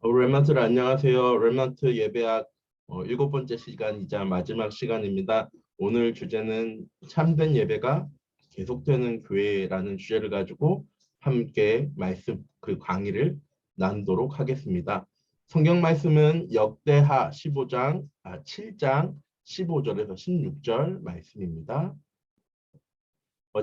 랩런트들 안녕하세요. 랩런트 예배학 7번째 시간이자 마지막 시간입니다. 오늘 주제는 참된 예배가 계속되는 교회라는 주제를 가지고 함께 말씀 그 강의를 나누도록 하겠습니다. 성경 말씀은 역대하 7장 15절에서 16절 말씀입니다.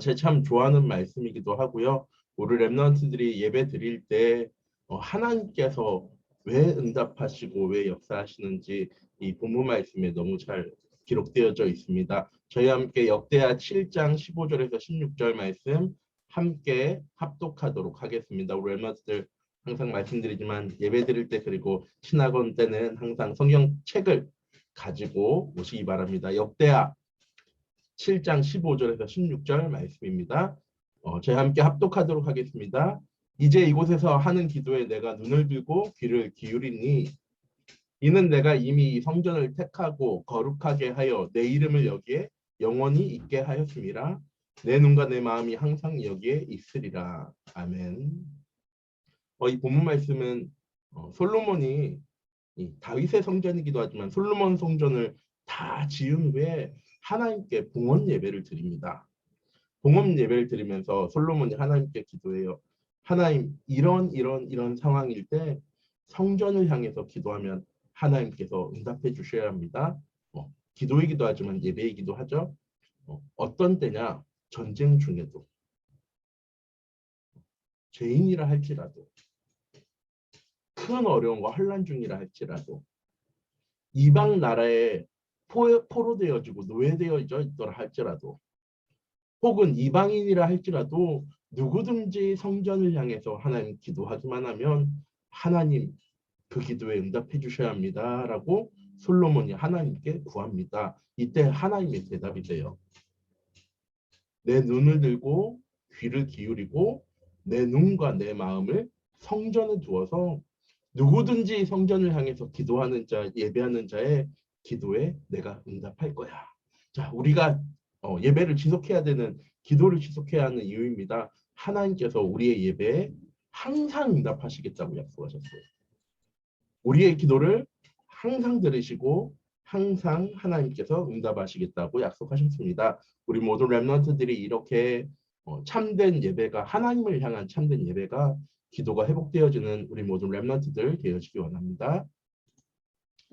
제 참 좋아하는 말씀이기도 하고요. 우리 랩런트들이 예배 드릴 때 하나님께서 왜 응답하시고 왜 역사하시는지 이 본문 말씀에 너무 잘 기록되어져 있습니다. 저희와 함께 역대하 7장 15절에서 16절 말씀 함께 합독하도록 하겠습니다. 우리 랩런트들 항상 말씀드리지만 예배 드릴 때 그리고 신학원 때는 항상 성경책을 가지고 오시기 바랍니다. 역대하 7장 15절에서 16절 말씀입니다. 저희 함께 합독하도록 하겠습니다. 이제 이곳에서 하는 기도에 내가 눈을 들고 귀를 기울이니 이는 내가 이미 이 성전을 택하고 거룩하게 하여 내 이름을 여기에 영원히 있게 하였음이라. 내 눈과 내 마음이 항상 여기에 있으리라. 아멘. 이 본문 말씀은 솔로몬이 다윗의 성전이기도 하지만 솔로몬 성전을 다 지은 후에 하나님께 봉헌 예배를 드립니다. 봉헌 예배를 드리면서 솔로몬이 하나님께 기도해요. 하나님, 이런 상황일 때 성전을 향해서 기도하면 하나님께서 응답해 주셔야 합니다. 기도이기도 하지만 예배이기도 하죠. 어떤 때냐? 전쟁 중에도, 죄인이라 할지라도, 큰 어려움과 환난 중이라 할지라도, 이방 나라에 포로되어지고 노예되어져 있더라 할지라도, 혹은 이방인이라 할지라도 누구든지 성전을 향해서 하나님 기도하기만 하면 하나님 그 기도에 응답해 주셔야 합니다. 라고 솔로몬이 하나님께 구합니다. 이때 하나님의 대답이 돼요. 내 눈을 들고 귀를 기울이고 내 눈과 내 마음을 성전에 두어서 누구든지 성전을 향해서 기도하는 자, 예배하는 자의 기도에 내가 응답할 거야. 자, 우리가 예배를 지속해야 되는, 기도를 지속해야 하는 이유입니다. 하나님께서 우리의 예배에 항상 응답하시겠다고 약속하셨어요. 우리의 기도를 항상 들으시고 항상 하나님께서 응답하시겠다고 약속하셨습니다. 우리 모든 랩런트들이 이렇게 참된 예배가, 하나님을 향한 참된 예배가, 기도가 회복되어지는 우리 모든 랩런트들 되어지기 원합니다.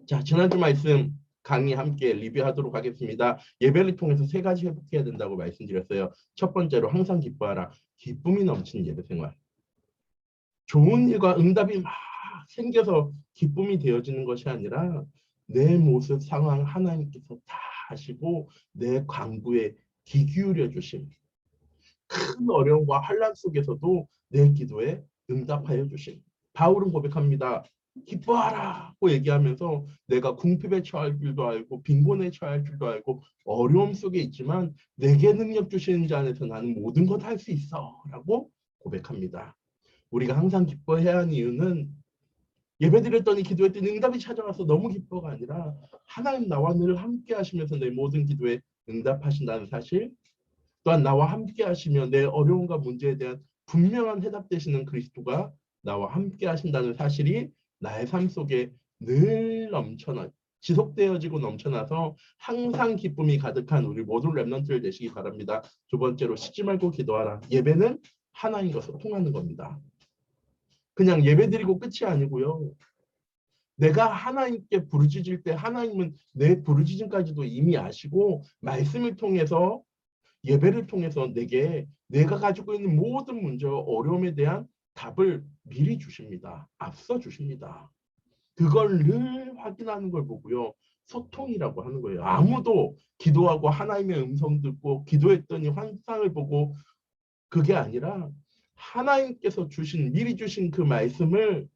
자, 지난주 말씀 강의 함께 리뷰하도록 하겠습니다. 예배를 통해서 3가지 회복해야 된다고 말씀드렸어요. 첫 번째로 항상 기뻐하라. 기쁨이 넘치는 예배 생활. 좋은 일과 응답이 막 생겨서 기쁨이 되어지는 것이 아니라 내 모습 상황 하나님께서 다 아시고 내 간구에 귀 기울여 주심, 큰 어려움과 환난 속에서도 내 기도에 응답하여 주심. 바울은 고백합니다. 기뻐하라고 얘기하면서 내가 궁핍에 처할 줄도 알고 빈곤에 처할 줄도 알고 어려움 속에 있지만 내게 능력 주시는 자 안에서 나는 모든 것 할 수 있어 라고 고백합니다. 우리가 항상 기뻐해야 하는 이유는 예배드렸더니 기도했더니 응답이 찾아와서 너무 기뻐가 아니라 하나님 나와 늘 함께 하시면서 내 모든 기도에 응답하신다는 사실, 또한 나와 함께 하시며 내 어려움과 문제에 대한 분명한 해답 되시는 그리스도가 나와 함께 하신다는 사실이 나의 삶 속에 늘 넘쳐나 지속되어지고 넘쳐나서 항상 기쁨이 가득한 우리 모든 랩런트를 되시기 바랍니다. 두 번째로 쉬지 말고 기도하라. 예배는 하나님과 소통하는 겁니다. 그냥 예배드리고 끝이 아니고요. 내가 하나님께 부르짖을 때 하나님은 내 부르짖음까지도 이미 아시고 말씀을 통해서, 예배를 통해서 내게 내가 가지고 있는 모든 문제와 어려움에 대한 답을 미리 주십니다. 앞서 주십니다. 그걸 늘 확인하는 걸 보고요. 소통이라고 하는 거예요. 아무도 기도하고 하나님의 음성 듣고 기도했더니 환상을 보고 그게 아니라 하나님께서 미리 주신 그 말씀을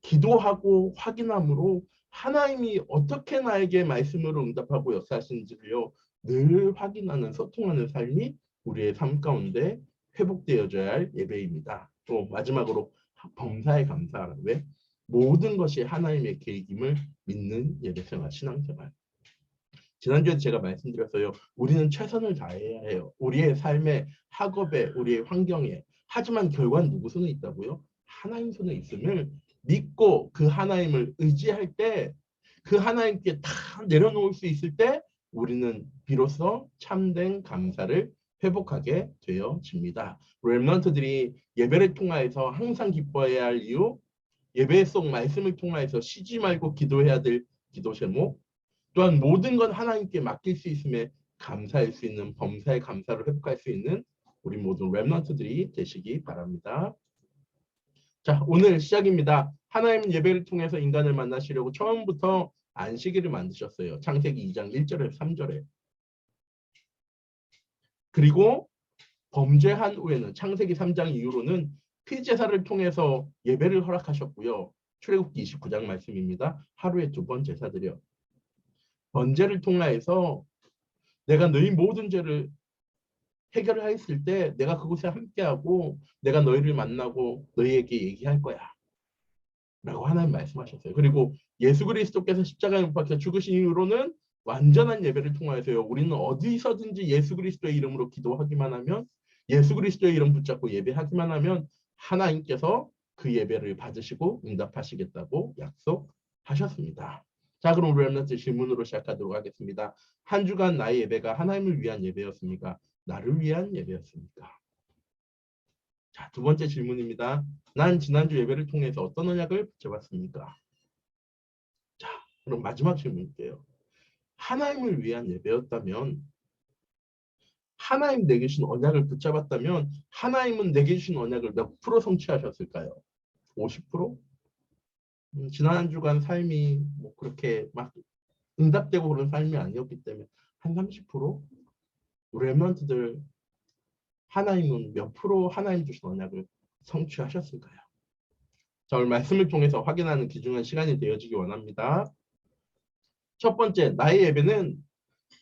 기도하고 확인함으로 하나님이 어떻게 나에게 말씀으로 응답하고 역사하시는지를요. 늘 확인하는, 소통하는 삶이 우리의 삶 가운데 회복되어져야 할 예배입니다. 또 마지막으로 범사에 감사하라. 왜? 모든 것이 하나님의 계획임을 믿는 예배생활, 신앙생활. 지난주에 제가 말씀드렸어요. 우리는 최선을 다해야 해요. 우리의 삶에, 학업에, 우리의 환경에. 하지만 결과는 누구 손에 있다고요? 하나님 손에 있음을 믿고 그 하나님을 의지할 때 그 하나님께 다 내려놓을 수 있을 때 우리는 비로소 참된 감사를 회복하게 되어집니다. 렘넌트들이 예배를 통하여서 항상 기뻐해야 할 이유, 예배 속 말씀을 통하여서 쉬지 말고 기도해야 될 기도 제목, 또한 모든 건 하나님께 맡길 수 있음에 감사할 수 있는 범사의 감사를 회복할 수 있는 우리 모든 렘넌트들이 되시기 바랍니다. 자, 오늘 시작입니다. 하나님 예배를 통해서 인간을 만나시려고 처음부터 안식일을 만드셨어요. 창세기 2장 1절에 3절에. 그리고 범죄한 후에는 창세기 3장 이후로는 피제사를 통해서 예배를 허락하셨고요. 출애굽기 29장 말씀입니다. 하루에 2번 제사드려. 번제를 통하여서 내가 너희 모든 죄를 해결했을 때 내가 그곳에 함께하고 내가 너희를 만나고 너희에게 얘기할 거야. 라고 하나님 말씀하셨어요. 그리고 예수 그리스도께서 십자가에 못 박혀 죽으신 이후로는 완전한 예배를 통하여서요. 우리는 어디서든지 예수 그리스도의 이름으로 기도하기만 하면 예수 그리스도의 이름 붙잡고 예배하기만 하면 하나님께서 그 예배를 받으시고 응답하시겠다고 약속하셨습니다. 자, 그럼 우리 렘넌트 질문으로 시작하도록 하겠습니다. 한 주간 나의 예배가 하나님을 위한 예배였습니까? 나를 위한 예배였습니까? 자, 두 번째 질문입니다. 난 지난주 예배를 통해서 어떤 언약을 붙잡았습니까? 자, 그럼 마지막 질문일게요. 하나님을 위한 예배였다면, 하나님 내게 주신 언약을 붙잡았다면 하나님은 내게 주신 언약을 몇 프로 성취하셨을까요? 50%? 지난 한 주간 삶이 뭐 그렇게 막 응답되고 그런 삶이 아니었기 때문에 한 30%? 우리 렘넌트들 하나님은 몇 프로 하나님 주신 언약을 성취하셨을까요? 자, 오늘 말씀을 통해서 확인하는 귀중한 시간이 되어지기 원합니다. 첫 번째, 나의 예배는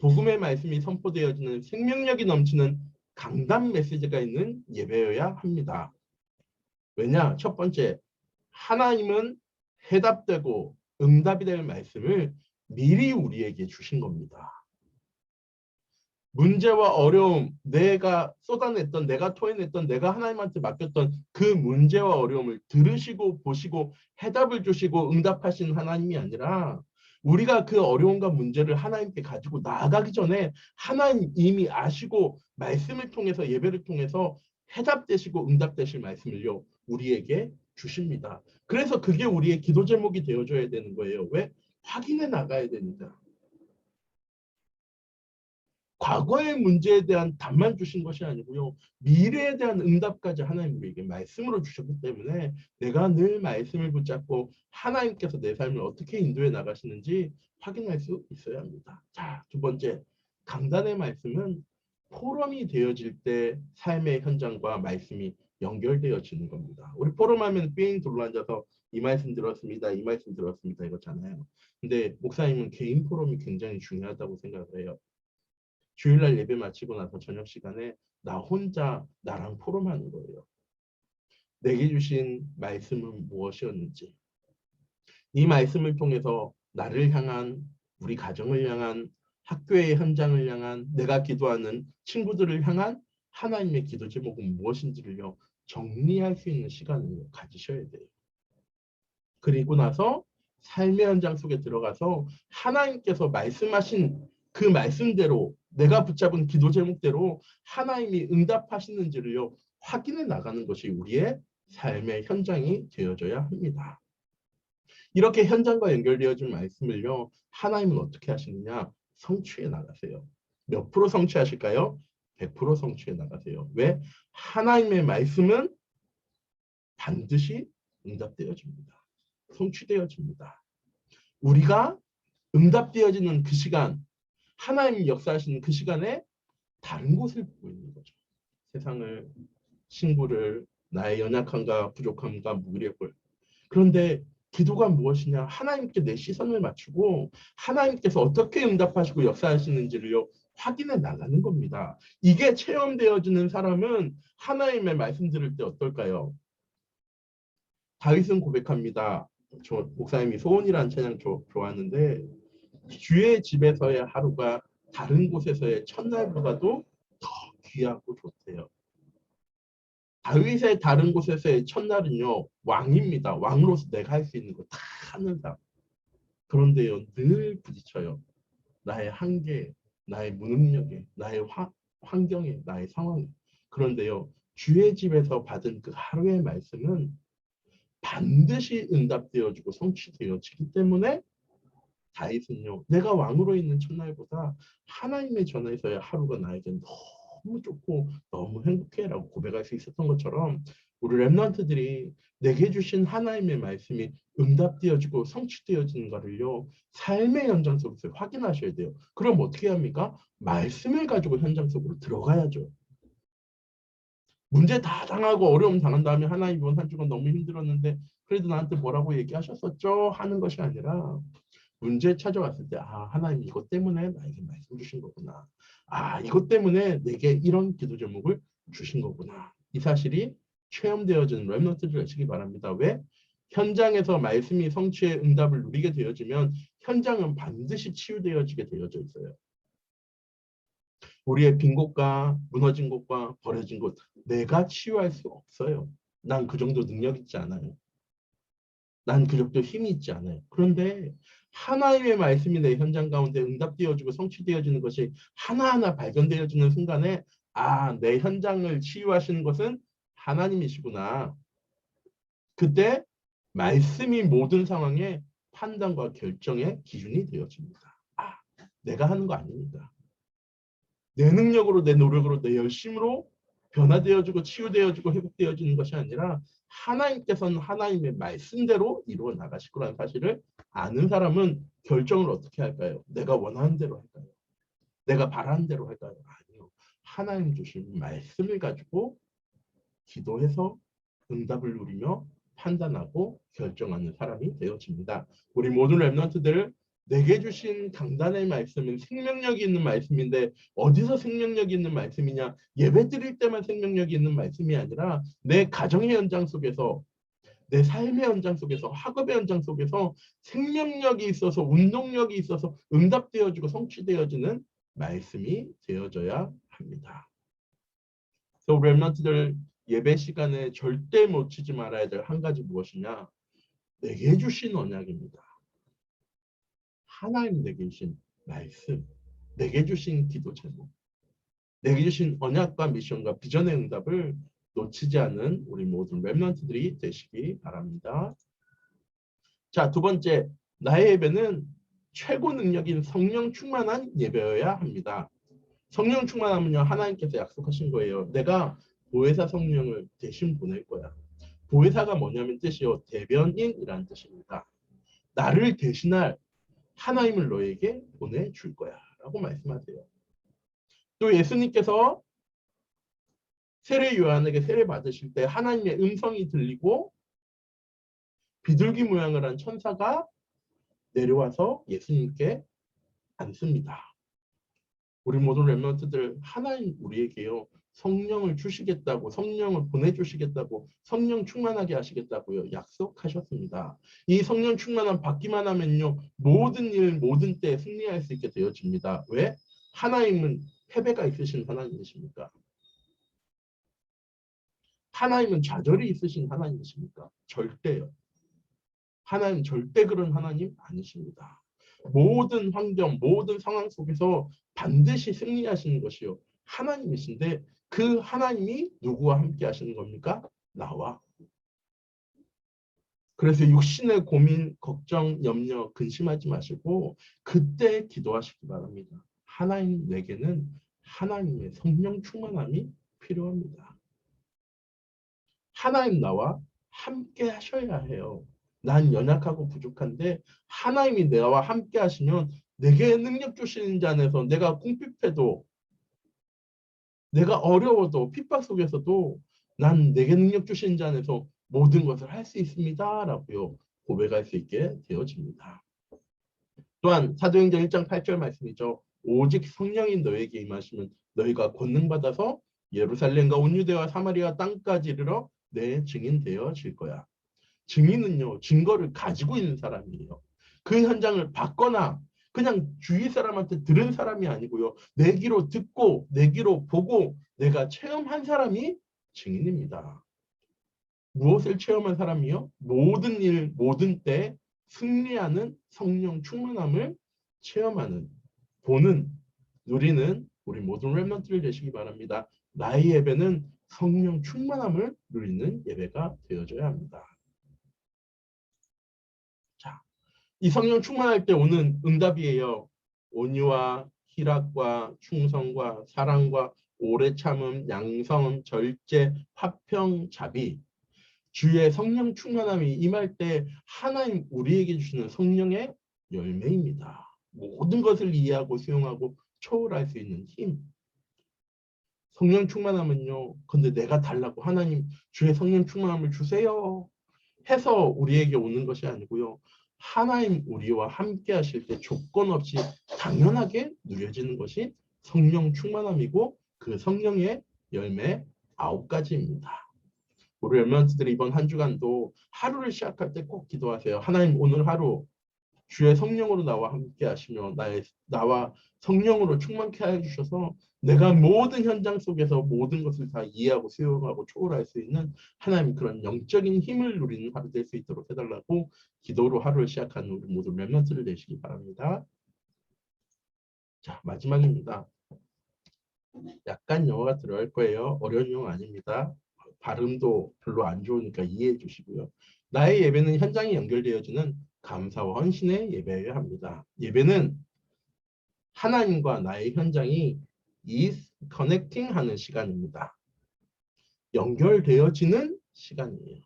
복음의 말씀이 선포되어지는 생명력이 넘치는 강단 메시지가 있는 예배여야 합니다. 왜냐? 첫 번째, 하나님은 해답되고 응답이 될 말씀을 미리 우리에게 주신 겁니다. 문제와 어려움, 내가 쏟아냈던, 내가 토해냈던, 내가 하나님한테 맡겼던 그 문제와 어려움을 들으시고 보시고 해답을 주시고 응답하시는 하나님이 아니라 우리가 그 어려움과 문제를 하나님께 가지고 나아가기 전에 하나님 이미 아시고 말씀을 통해서 예배를 통해서 해답되시고 응답되실 말씀을요 우리에게 주십니다. 그래서 그게 우리의 기도 제목이 되어줘야 되는 거예요. 왜? 확인해 나가야 됩니다. 과거의 문제에 대한 답만 주신 것이 아니고요. 미래에 대한 응답까지 하나님 우리에게 말씀으로 주셨기 때문에 내가 늘 말씀을 붙잡고 하나님께서 내 삶을 어떻게 인도해 나가시는지 확인할 수 있어야 합니다. 자, 두 번째, 강단의 말씀은 포럼이 되어질 때 삶의 현장과 말씀이 연결되어지는 겁니다. 우리 포럼하면 삥 둘러앉아서 이 말씀 들었습니다. 이 말씀 들었습니다. 이거잖아요. 근데 목사님은 개인 포럼이 굉장히 중요하다고 생각을 해요. 주일날 예배 마치고 나서 저녁 시간에 나 혼자 나랑 포럼하는 거예요. 내게 주신 말씀은 무엇이었는지, 이 말씀을 통해서 나를 향한, 우리 가정을 향한, 학교의 현장을 향한, 내가 기도하는 친구들을 향한 하나님의 기도 제목은 무엇인지를요 정리할 수 있는 시간을 가지셔야 돼요. 그리고 나서 삶의 현장 속에 들어가서 하나님께서 말씀하신 그 말씀대로 내가 붙잡은 기도 제목대로 하나님이 응답하시는지를요 확인해 나가는 것이 우리의 삶의 현장이 되어져야 합니다. 이렇게 현장과 연결되어진 말씀을요 하나님은 어떻게 하시느냐? 성취해 나가세요. 몇 프로 성취하실까요? 100% 성취해 나가세요. 왜? 하나님의 말씀은 반드시 응답되어집니다. 성취되어집니다. 우리가 응답되어지는 그 시간, 하나님이 역사하시는 그 시간에 다른 곳을 보고 있는 거죠. 세상을, 친구를, 나의 연약함과 부족함과 무력을. 그런데 기도가 무엇이냐? 하나님께 내 시선을 맞추고 하나님께서 어떻게 응답하시고 역사하시는지를 확인해 나가는 겁니다. 이게 체험되어지는 사람은 하나님의 말씀 들을 때 어떨까요? 다윗은 고백합니다. 목사님이 소원이라는 찬양 좋아하는데 주의 집에서의 하루가 다른 곳에서의 첫날보다도 더 귀하고 좋대요. 다윗의 다른 곳에서의 첫날은요 왕입니다. 왕으로서 내가 할 수 있는 거 다 하는 사람. 그런데요 늘 부딪혀요. 나의 한계, 나의 무능력에, 나의 환경에, 나의 상황에. 그런데요 주의 집에서 받은 그 하루의 말씀은 반드시 응답되어지고 성취되어지기 때문에 다윗은요 내가 왕으로 있는 첫날보다 하나님의 전에서의 하루가 나에게 너무 좋고 너무 행복해라고 고백할 수 있었던 것처럼 우리 렘넌트들이 내게 주신 하나님의 말씀이 응답되어지고 성취되어지는 것을요 삶의 현장 속에서 확인하셔야 돼요. 그럼 어떻게 합니까? 말씀을 가지고 현장 속으로 들어가야죠. 문제 다 당하고 어려움 당한 다음에 하나님 이번 한 주간 너무 힘들었는데 그래도 나한테 뭐라고 얘기하셨었죠? 하는 것이 아니라 문제 찾아왔을 때 하나님 이것 때문에 나에게 말씀 주신 거구나. 이것 때문에 내게 이런 기도 제목을 주신 거구나. 이 사실이 체험되어지는 렘넌트들 되시기 바랍니다. 왜? 현장에서 말씀이 성취의 응답을 누리게 되어지면 현장은 반드시 치유되어지게 되어져 있어요. 우리의 빈 곳과 무너진 곳과 버려진 곳 내가 치유할 수 없어요. 난 그 정도 능력 있지 않아요. 난 그 정도 힘이 있지 않아요. 그런데 하나님의 말씀이 내 현장 가운데 응답되어지고 성취되어지는 것이 하나하나 발견되어지는 순간에 내 현장을 치유하시는 것은 하나님이시구나. 그때 말씀이 모든 상황의 판단과 결정의 기준이 되어집니다. 내가 하는 거 아닙니다. 내 능력으로 내 노력으로 내 열심으로 변화되어지고 치유되어지고 회복되어지는 것이 아니라 하나님께서는 하나님의 말씀대로 이루어 나가실 거라는 사실을 아는 사람은 결정을 어떻게 할까요? 내가 원하는 대로 할까요? 내가 바라는 대로 할까요? 아니요. 하나님 주신 말씀을 가지고 기도해서 응답을 누리며 판단하고 결정하는 사람이 되어집니다. 우리 모든 렘넌트들 내게 주신 강단의 말씀은 생명력이 있는 말씀인데 어디서 생명력이 있는 말씀이냐? 예배 드릴 때만 생명력이 있는 말씀이 아니라 내 가정의 현장 속에서 내 삶의 현장 속에서 학업의 현장 속에서 생명력이 있어서 운동력이 있어서 응답되어지고 성취되어지는 말씀이 되어져야 합니다. 그래서 렘넌트들 예배 시간에 절대 놓치지 말아야 될 한 가지 무엇이냐? 내게 주신 언약입니다. 하나님 내게 주신 말씀, 내게 주신 기도 제목, 내게 주신 언약과 미션과 비전의 응답을 놓치지 않는 우리 모든 렘넌트들이 되시기 바랍니다. 자, 두 번째, 나의 예배는 최고 능력인 성령 충만한 예배여야 합니다. 성령 충만하면요, 하나님께서 약속하신 거예요. 내가 보혜사 성령을 대신 보낼 거야. 보혜사가 뭐냐면 뜻이요, 대변인이라는 뜻입니다. 나를 대신할 하나님을 너에게 보내줄 거야 라고 말씀하세요. 또 예수님께서 세례 요한에게 세례 받으실 때 하나님의 음성이 들리고 비둘기 모양을 한 천사가 내려와서 예수님께 앉습니다. 우리 모든 렘넌트들 하나님 우리에게요 성령을 주시겠다고 성령을 보내주시겠다고 성령 충만하게 하시겠다고요 약속하셨습니다. 이 성령 충만함 받기만 하면요 모든 일 모든 때 승리할 수 있게 되어집니다. 왜? 하나님은 패배가 있으신 하나님이십니까? 하나님은 좌절이 있으신 하나님이십니까? 절대요. 하나님 절대 그런 하나님 아니십니다. 모든 환경, 모든 상황 속에서 반드시 승리하시는 것이요. 하나님이신데 그 하나님이 누구와 함께 하시는 겁니까? 나와. 그래서 육신의 고민, 걱정, 염려, 근심하지 마시고 그때 기도하시기 바랍니다. 하나님 내게는 하나님의 성령 충만함이 필요합니다. 하나님 나와 함께 하셔야 해요. 난 연약하고 부족한데 하나님이 나와 함께 하시면 내게 능력 주시는 자 안에서 내가 궁핍해도 내가 어려워도 핍박 속에서도 난 내게 능력 주시는 자 안에서 모든 것을 할 수 있습니다. 라고요. 고백할 수 있게 되어집니다. 또한 사도행전 1장 8절 말씀이죠. 오직 성령이 너에게 임하시면 너희가 권능 받아서 예루살렘과 온 유대와 사마리아 땅까지 이르러 내 증인 되어질 거야. 증인은요. 증거를 가지고 있는 사람이에요. 그 현장을 봤거나 그냥 주위 사람한테 들은 사람이 아니고요. 내 귀로 듣고 내 귀로 보고 내가 체험한 사람이 증인입니다. 무엇을 체험한 사람이요? 모든 일, 모든 때 승리하는 성령 충만함을 체험하는, 보는, 누리는 우리 모든 렘넌트를 되시기 바랍니다. 나의 예배는 성령 충만함을 누리는 예배가 되어져야 합니다. 자, 이 성령 충만할 때 오는 응답이에요. 온유와 희락과 충성과 사랑과 오래 참음, 양성, 절제, 화평, 자비. 주의 성령 충만함이 임할 때 하나님 우리에게 주시는 성령의 열매입니다. 모든 것을 이해하고 수용하고 초월할 수 있는 힘. 성령 충만함은요. 근데 내가 달라고 하나님 주의 성령 충만함을 주세요 해서 우리에게 오는 것이 아니고요. 하나님 우리와 함께 하실 때 조건 없이 당연하게 누려지는 것이 성령 충만함이고 그 성령의 열매 9가지입니다. 우리 렘넌트들이 이번 한 주간도 하루를 시작할 때 꼭 기도하세요. 하나님 오늘 하루 주의 성령으로 나와 함께 하시며 나와 성령으로 충만케 해주셔서 내가 모든 현장 속에서 모든 것을 다 이해하고 수용하고 초월할 수 있는 하나님 그런 영적인 힘을 누리는 하루 될 수 있도록 해달라고 기도로 하루를 시작하는 우리 모두 렘넌트를 되시기 바랍니다. 자, 마지막입니다. 약간 영어가 들어갈 거예요. 어려운 영어 아닙니다. 발음도 별로 안 좋으니까 이해해 주시고요. 나의 예배는 현장에 연결되어지는 감사와 헌신의 예배여야 합니다. 예배는 하나님과 나의 현장이 is connecting 하는 시간입니다. 연결되어지는 시간이에요.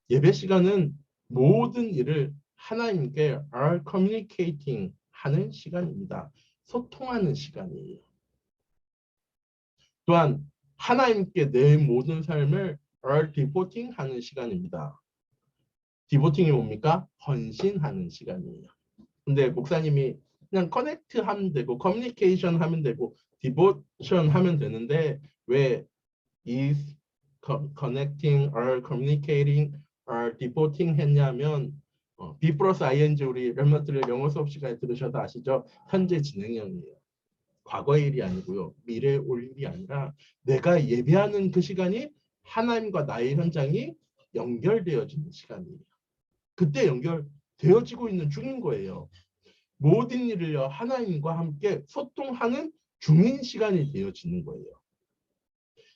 예배 시간은 모든 일을 하나님께 are communicating 하는 시간입니다. 소통하는 시간이에요. 또한 하나님께 내 모든 삶을 are devoting 하는 시간입니다. 디보팅이 뭡니까? 헌신하는 시간이에요. 근데 목사님이 그냥 커넥트 하면 되고 커뮤니케이션 하면 되고 디보션 하면 되는데 왜 is connecting or communicating or devoting 했냐면 B 플러스 ing 우리 렘넌트를 영어 수업 시간에 들으셔도 아시죠? 현재 진행형이에요. 과거의 일이 아니고요. 미래에 올 일이 아니라 내가 예배하는 그 시간이 하나님과 나의 현장이 연결되어지는 시간이에요. 그때 연결되어지고 있는 중인 거예요. 모든 일을요 하나님과 함께 소통하는 중인 시간이 되어지는 거예요.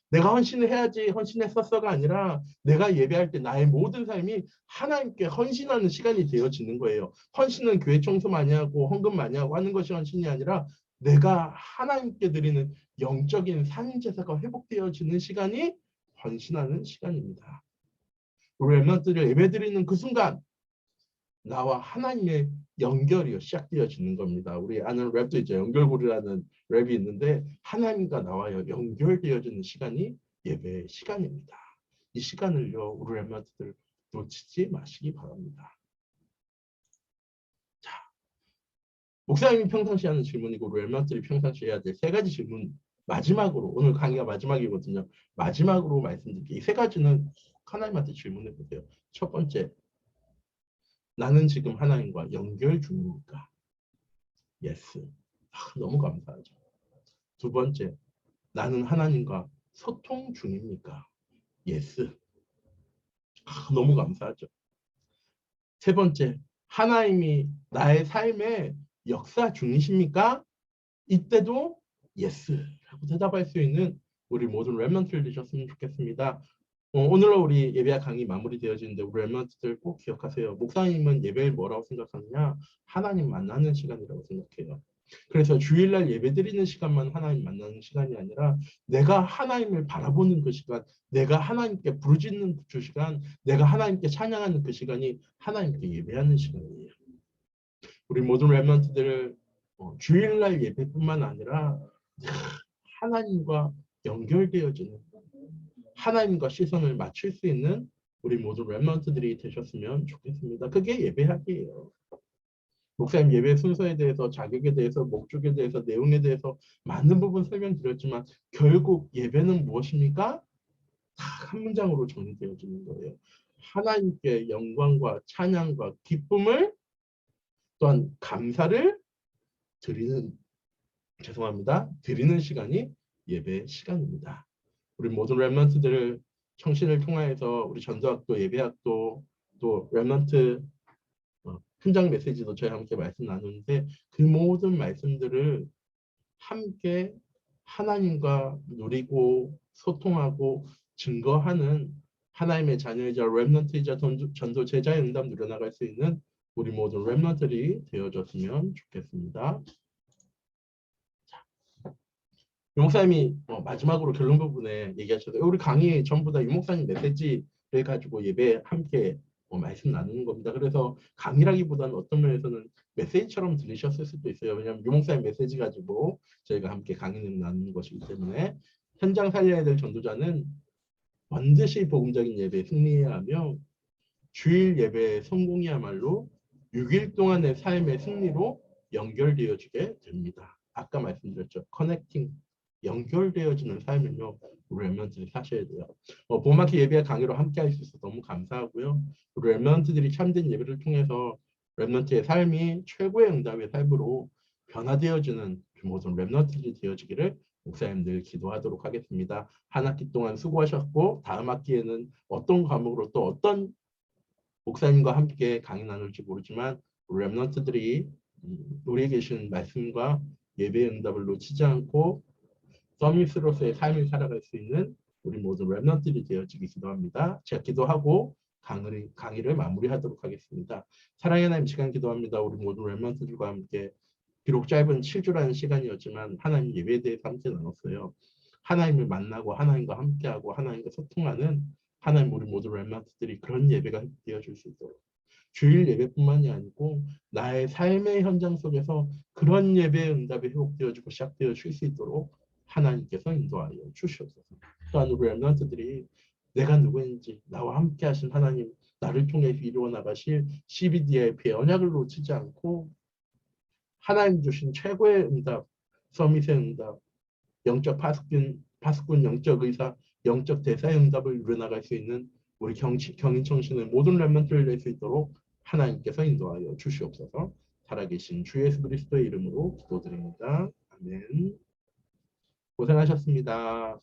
내가 헌신을 해야지 헌신했었어가 아니라 내가 예배할 때 나의 모든 삶이 하나님께 헌신하는 시간이 되어지는 거예요. 헌신은 교회 청소 많이 하고 헌금 많이 하고 하는 것이 헌신이 아니라 내가 하나님께 드리는 영적인 산인 제사가 회복되어지는 시간이 헌신하는 시간입니다. 우리 렘넌트를 예배드리는 그 순간 나와 하나님의 연결이 시작되어지는 겁니다. 우리 아는 랩도 있죠. 연결고리라는 랩이 있는데 하나님과 나와 연결되어지는 시간이 예배의 시간입니다. 이 시간을요. 우리 렘넌트들 놓치지 마시기 바랍니다. 자, 목사님이 평상시 하는 질문이고 우리 렘넌트들이 평상시 해야 될 3가지 질문 마지막으로 오늘 강의가 마지막이거든요. 마지막으로 말씀드릴게요. 이 3가지는 하나님한테 질문해 보세요. 첫 번째, 나는 지금 하나님과 연결 중입니까? 예스. 너무 감사하죠. 두 번째, 나는 하나님과 소통 중입니까? 예스. 너무 감사하죠. 세 번째, 하나님이 나의 삶에 역사 중이십니까? 이때도 예스라고 대답할 수 있는 우리 모든 렘넌트를 되셨으면 좋겠습니다. 오늘로 우리 예배 강의 마무리되어지는데 우리 렘넌트들 꼭 기억하세요. 목사님은 예배를 뭐라고 생각하느냐? 하나님 만나는 시간이라고 생각해요. 그래서 주일날 예배드리는 시간만 하나님 만나는 시간이 아니라 내가 하나님을 바라보는 그 시간, 내가 하나님께 부르짖는 그 시간, 내가 하나님께 찬양하는 그 시간이 하나님께 예배하는 시간이에요. 우리 모든 렘넌트들 주일날 예배뿐만 아니라 하나님과 연결되어지는 하나님과 시선을 맞출 수 있는 우리 모두 렘넌트들이 되셨으면 좋겠습니다. 그게 예배하기예요. 목사님 예배 순서에 대해서 자격에 대해서 목적에 대해서 내용에 대해서 많은 부분 설명드렸지만 결국 예배는 무엇입니까? 딱 한 문장으로 정리되어지는 거예요. 하나님께 영광과 찬양과 기쁨을 또한 감사를 드리는 드리는 시간이 예배 시간입니다. 우리 모든 렘넌트들을 청신을 통하여서 우리 전도학도 예배학도 또 렘넌트 현장 메시지도 저희 함께 말씀 나누는데 그 모든 말씀들을 함께 하나님과 누리고 소통하고 증거하는 하나님의 자녀이자 렘넌트이자 전도 제자의 응답 누려나갈 수 있는 우리 모든 렘넌트들이 되어줬으면 좋겠습니다. 용사님이 마지막으로 결론 부분에 얘기하셔서 우리 강의 전부 다 유목사님 메시지를 가지고 예배 함께 말씀 나누는 겁니다. 그래서 강의라기보다는 어떤 면에서는 메시지처럼 들으셨을 수도 있어요. 왜냐하면 유목사님 메시지 가지고 저희가 함께 강의를 나누는 것이기 때문에 현장 살려야 될 전도자는 반드시 복음적인 예배에 승리해야 하며 주일 예배의 성공이야말로 6일 동안의 삶의 승리로 연결되어지게 됩니다. 아까 말씀드렸죠. 커넥팅, 연결되어지는 삶을요. 우리 렘넌트들이 사셔야 돼요. 봄학기 예배 강의로 함께 할 수 있어서 너무 감사하고요. 우리 렘넌트들이 참된 예배를 통해서 렘넌트의 삶이 최고의 응답의 삶으로 변화되어지는 모든 렘넌트들이 되어지기를 목사님 늘 기도하도록 하겠습니다. 한 학기 동안 수고하셨고 다음 학기에는 어떤 과목으로 또 어떤 목사님과 함께 강의 나눌지 모르지만 우리 렘넌트들이 우리에게 주신 말씀과 예배의 응답을 놓치지 않고 서밋으로서의 삶을 살아갈 수 있는 우리 모든 렘넌트들이 되어지기 기도합니다. 제가 기도하고 강의를 마무리하도록 하겠습니다. 사랑의 하나님 시간 기도합니다. 우리 모든 렘넌트들과 함께 비록 짧은 7주라는 시간이었지만 하나님 예배에 대해서 함께 나눴어요. 하나님을 만나고 하나님과 함께하고 하나님과 소통하는 하나님 우리 모든 렘넌트들이 그런 예배가 되어줄 수 있도록 주일 예배뿐만이 아니고 나의 삶의 현장 속에서 그런 예배의 응답이 회복되어지고 시작되어질 수 있도록 하나님께서 인도하여 주시옵소서. 또한 우리 렘넌트들이 내가 누구인지 나와 함께 하신 하나님 나를 통해 이루어 나가실 CBDIP의 언약을 놓치지 않고 하나님 주신 최고의 응답, 서밋의 응답, 영적 파수꾼 영적 의사, 영적 대사의 응답을 이루어나갈 수 있는 우리 경인청신의 모든 렘넌트를 낼 수 있도록 하나님께서 인도하여 주시옵소서. 살아계신 주 예수 그리스도의 이름으로 기도드립니다. 아멘. 고생하셨습니다.